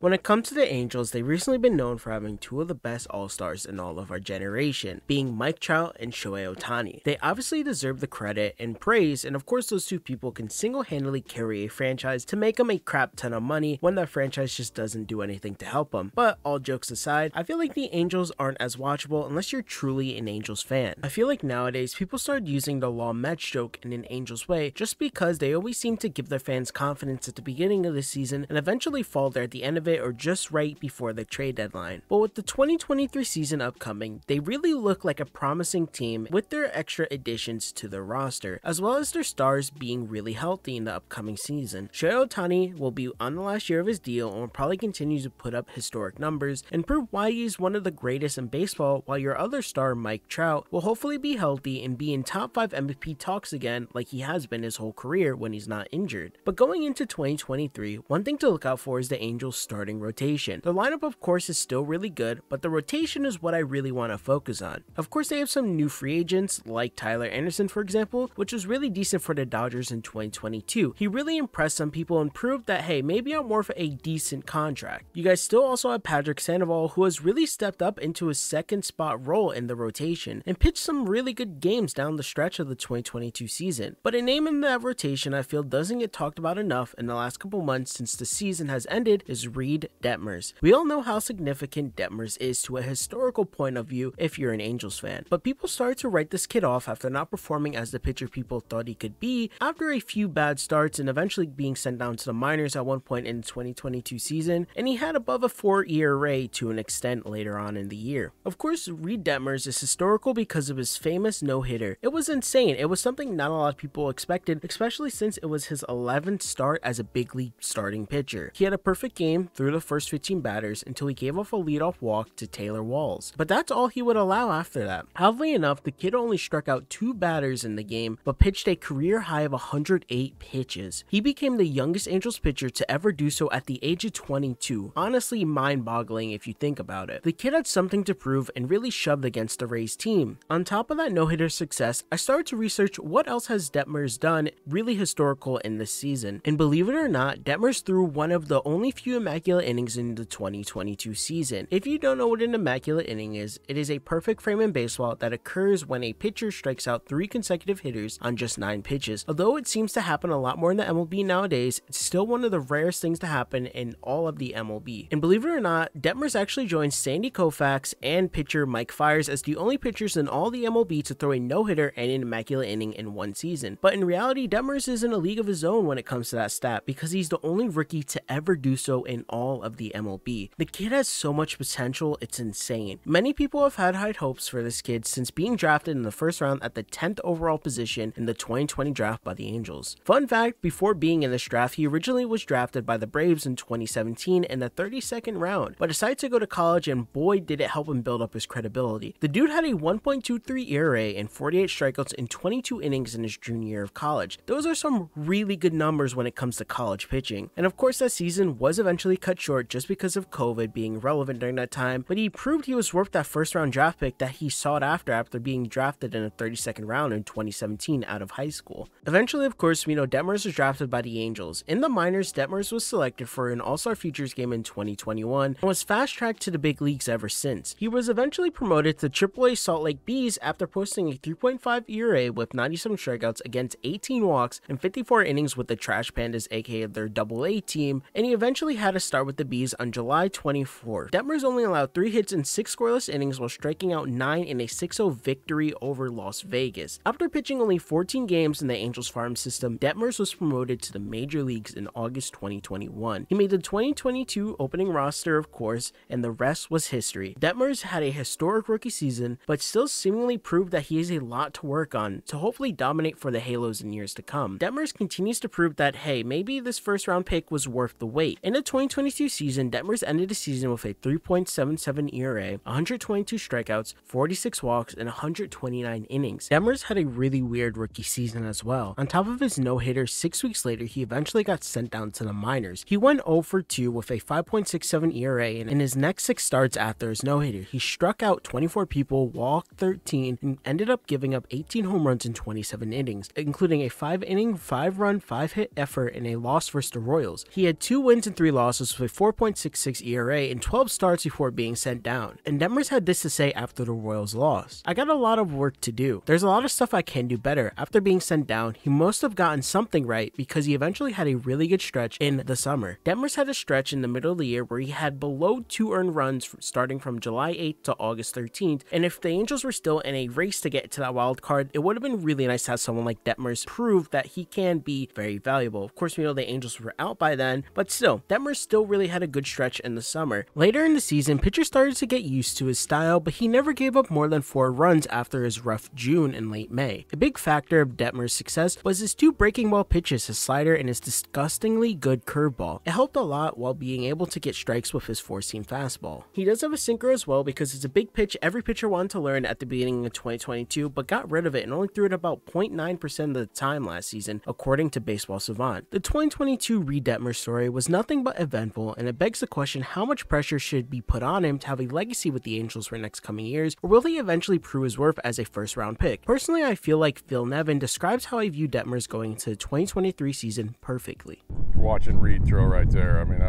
When it comes to the Angels, they've recently been known for having two of the best all-stars in all of our generation, being Mike Trout and Shohei Ohtani. They obviously deserve the credit and praise, and of course those two people can single-handedly carry a franchise to make them a crap ton of money when that franchise just doesn't do anything to help them. But all jokes aside, I feel like the Angels aren't as watchable unless you're truly an Angels fan. I feel like nowadays people start using the law Mets joke in an Angels way just because they always seem to give their fans confidence at the beginning of the season and eventually falter at the end of it or just right before the trade deadline. But with the 2023 season upcoming, they really look like a promising team with their extra additions to their roster, as well as their stars being really healthy in the upcoming season. Shohei Ohtani will be on the last year of his deal and will probably continue to put up historic numbers and prove why he's one of the greatest in baseball, while your other star, Mike Trout, will hopefully be healthy and be in top 5 MVP talks again like he has been his whole career when he's not injured. But going into 2023, one thing to look out for is the Angels starting rotation. The lineup of course is still really good, but the rotation is what I really want to focus on. Of course they have some new free agents like Tyler Anderson for example, which was really decent for the Dodgers in 2022. He really impressed some people and proved that hey, maybe I'm worth a decent contract. You guys still also have Patrick Sandoval, who has really stepped up into his second spot role in the rotation and pitched some really good games down the stretch of the 2022 season. But a name in that rotation I feel doesn't get talked about enough in the last couple months since the season has ended is Reid Detmers. We all know how significant Detmers is to a historical point of view if you're an Angels fan, but people started to write this kid off after not performing as the pitcher people thought he could be after a few bad starts and eventually being sent down to the minors at one point in the 2022 season, and he had above a 4 ERA to an extent later on in the year. Of course, Reid Detmers is historical because of his famous no-hitter. It was insane. It was something not a lot of people expected, especially since it was his 11th start as a big league starting pitcher. He had a perfect game through the first 15 batters until he gave off a leadoff walk to Taylor Walls, but that's all he would allow after that. Oddly enough, the kid only struck out 2 batters in the game, but pitched a career high of 108 pitches. He became the youngest Angels pitcher to ever do so at the age of 22. Honestly mind-boggling if you think about it. The kid had something to prove and really shoved against the Rays team. On top of that no-hitter success, I started to research what else has Detmers done really historical in this season, and believe it or not, Detmers threw one of the only few immaculate innings in the 2022 season. If you don't know what an immaculate inning is, it is a perfect frame in baseball that occurs when a pitcher strikes out 3 consecutive hitters on just 9 pitches. Although it seems to happen a lot more in the MLB nowadays, it's still one of the rarest things to happen in all of the MLB. And believe it or not, Detmers actually joined Sandy Koufax and pitcher Mike Fiers as the only pitchers in all the MLB to throw a no-hitter and an immaculate inning in one season. But in reality, Detmers is in a league of his own when it comes to that stat because he's the only rookie to ever do so in all of the MLB. The kid has so much potential, it's insane. Many people have had high hopes for this kid since being drafted in the first round at the 10th overall position in the 2020 draft by the Angels. Fun fact, before being in this draft, he originally was drafted by the Braves in 2017 in the 32nd round, but decided to go to college and boy did it help him build up his credibility. The dude had a 1.23 ERA and 48 strikeouts in 22 innings in his junior year of college. Those are some really good numbers when it comes to college pitching. And of course that season was eventually cut short just because of COVID being relevant during that time, but he proved he was worth that first round draft pick that he sought after being drafted in the 32nd round in 2017 out of high school. Eventually, of course, we know Detmers was drafted by the Angels. In the minors, Detmers was selected for an All-Star Futures game in 2021 and was fast-tracked to the big leagues ever since. He was eventually promoted to AAA Salt Lake Bees after posting a 3.5 ERA with 97 strikeouts against 18 walks and 54 innings with the Trash Pandas, aka their AA team, and he eventually had to start with the Bees on July 24th. Detmers only allowed 3 hits in 6 scoreless innings while striking out 9 in a 6-0 victory over Las Vegas. After pitching only 14 games in the Angels farm system, Detmers was promoted to the major leagues in August 2021. He made the 2022 opening roster, of course, and the rest was history. Detmers had a historic rookie season, but still seemingly proved that he has a lot to work on to hopefully dominate for the Halos in years to come. Detmers continues to prove that, hey, maybe this first round pick was worth the wait. In the 2022 season, Detmers ended the season with a 3.77 ERA, 122 strikeouts, 46 walks, and 129 innings. Detmers had a really weird rookie season as well. On top of his no-hitter, 6 weeks later, he eventually got sent down to the minors. He went 0 for 2 with a 5.67 ERA, and in his next 6 starts after his no-hitter, he struck out 24 people, walked 13, and ended up giving up 18 home runs in 27 innings, including a 5-inning, 5-run, 5-hit effort in a loss versus the Royals. He had 2 wins and 3 losses Angels with a 4.66 ERA in 12 starts before being sent down. And Detmers had this to say after the Royals lost: "I got a lot of work to do. There's a lot of stuff I can do better. After being sent down, he must have gotten something right because he eventually had a really good stretch in the summer." Detmers had a stretch in the middle of the year where he had below 2 earned runs starting from July 8th to August 13th, and if the Angels were still in a race to get to that wild card, it would have been really nice to have someone like Detmers prove that he can be very valuable. Of course, we know the Angels were out by then, but still, Detmers still really had a good stretch in the summer. Later in the season, pitchers started to get used to his style, but he never gave up more than 4 runs after his rough June and late May. A big factor of Detmers' success was his 2 breaking ball pitches, his slider and his disgustingly good curveball. It helped a lot while being able to get strikes with his 4-seam fastball. He does have a sinker as well because it's a big pitch every pitcher wanted to learn at the beginning of 2022, but got rid of it and only threw it about 0.9% of the time last season, according to Baseball Savant. The 2022 Reid Detmers story was nothing but eventful, and it begs the question how much pressure should be put on him to have a legacy with the Angels for the next coming years, or will he eventually prove his worth as a first-round pick? Personally, I feel like Phil Nevin describes how I view Detmers going into the 2023 season perfectly. Watching Reid throw right there, I mean,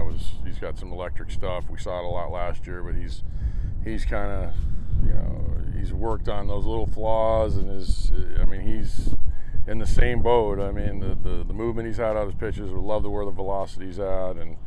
he's got some electric stuff. We saw it a lot last year, but he's kind of, he's worked on those little flaws, and he's in the same boat. I mean, the movement he's had out of his pitches, would love to where the velocity's at, and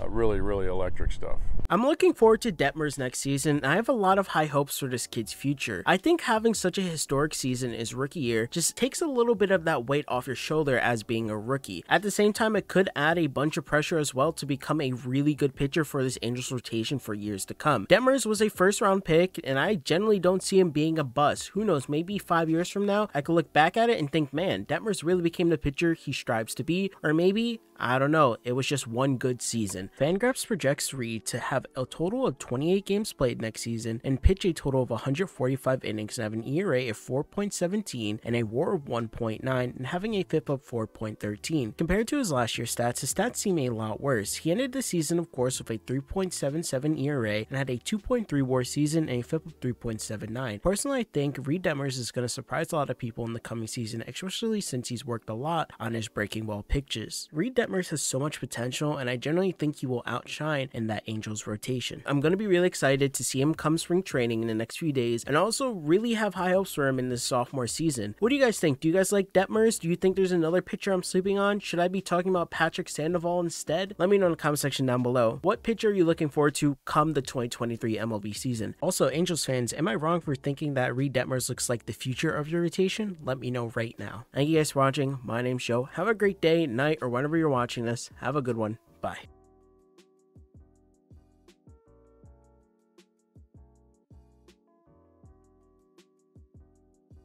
really, really electric stuff. I'm looking forward to Detmers next season, and I have a lot of high hopes for this kid's future. I think having such a historic season as rookie year just takes a little bit of that weight off your shoulder as being a rookie. At the same time, it could add a bunch of pressure as well to become a really good pitcher for this Angels rotation for years to come. Detmers was a first-round pick, and I generally don't see him being a bust. Who knows, maybe 5 years from now, I could look back at it and think, man, Detmers really became the pitcher he strives to be, or maybe, I don't know, it was just one good season. Fangraphs projects Reid to have a total of 28 games played next season and pitch a total of 145 innings and have an ERA of 4.17 and a WAR of 1.9 and having a FIP of 4.13. Compared to his last year's stats, his stats seem a lot worse. He ended the season, of course, with a 3.77 ERA and had a 2.3 WAR season and a FIP of 3.79. Personally, I think Reid Detmers is going to surprise a lot of people in the coming season, especially since he's worked a lot on his breaking ball pitches. Reid Detmers has so much potential, and I generally think he will outshine in that Angels rotation. I'm going to be really excited to see him come spring training in the next few days, and also really have high hopes for him in this sophomore season. What do you guys think? Do you guys like Detmers? Do you think there's another pitcher I'm sleeping on? Should I be talking about Patrick Sandoval instead? Let me know in the comment section down below. What pitcher are you looking forward to come the 2023 MLB season? Also, Angels fans, am I wrong for thinking that Reid Detmers looks like the future of your rotation? Let me know right now. Thank you guys for watching. My name's Joe. Have a great day, night, or whenever you're watching this. Have a good one. Bye.